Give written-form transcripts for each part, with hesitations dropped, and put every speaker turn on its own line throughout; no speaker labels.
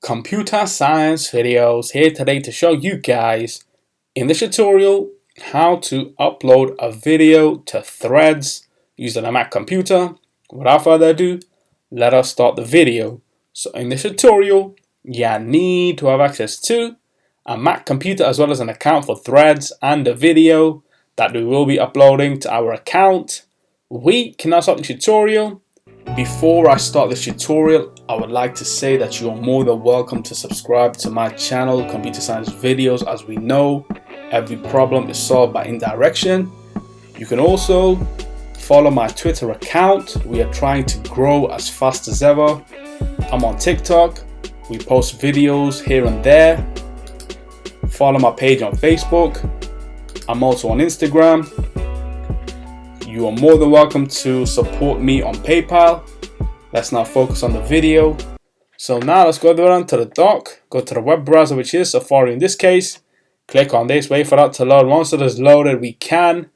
Computer Science Videos here today to show you guys in this tutorial how to upload a video to Threads using a Mac computer. Without further ado, let us start the video. So in this tutorial, you need to have access to a Mac computer as well as an account for Threads and the video that we will be uploading to our account. We can now start the tutorial. Before I start this tutorial, I would like to say that you are more than welcome to subscribe to my channel, Computer Science Videos. As we know, every problem is solved by indirection. You can also follow my Twitter account. We are trying to grow as fast as ever. I'm on TikTok. We post videos here and there. Follow my page on Facebook. I'm also on Instagram. You are more than welcome to support me on PayPal. Let's now focus on the video. So now let's go down to the dock, go to the web browser, which is Safari in this case. Click on this, wait for that to load. Once it is loaded, we can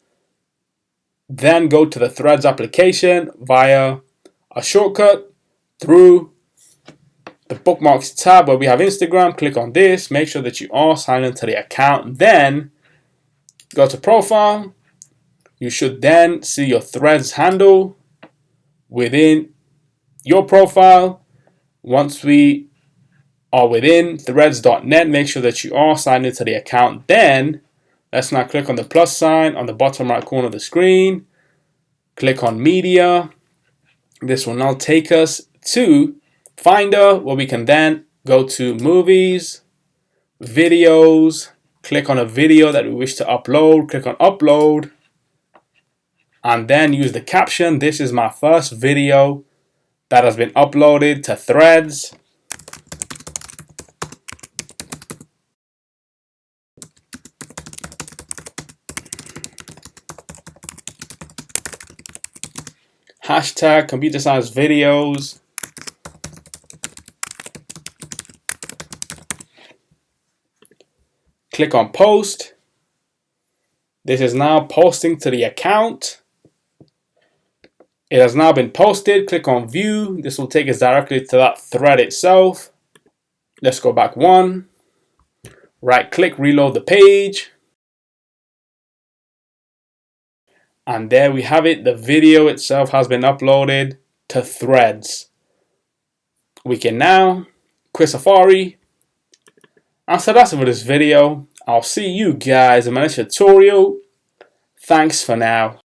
then go to the Threads application via a shortcut through the bookmarks tab where we have Instagram. Click on this, make sure that you are signed into the account. Then go to profile. You should then see your Threads handle within your profile. Once we are within threads.net, make sure that you are signed into the account. Then let's now click on the plus sign on the bottom right corner of the screen. Click on media. This will now take us to Finder, where we can then go to movies, videos, click on a video that we wish to upload, click on upload. And then use the caption, "This is my first video that has been uploaded to Threads." Hashtag Computer Science Videos. Click on post. This is now posting to the account. It has now been posted. Click on view. This will take us directly to that thread itself. Let's go back one. Right click, reload the page. And there we have it. The video itself has been uploaded to Threads. We can now quit Safari. And so that's it for this video. I'll see you guys in my next tutorial. Thanks for now.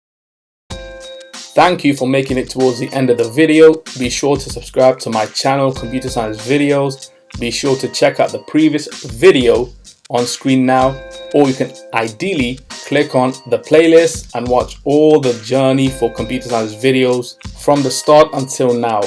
Thank you for making it towards the end of the video. Be sure to subscribe to my channel, Computer Science Videos. Be sure to check out the previous video on screen now, or you can ideally click on the playlist and watch all the journey for Computer Science Videos from the start until now.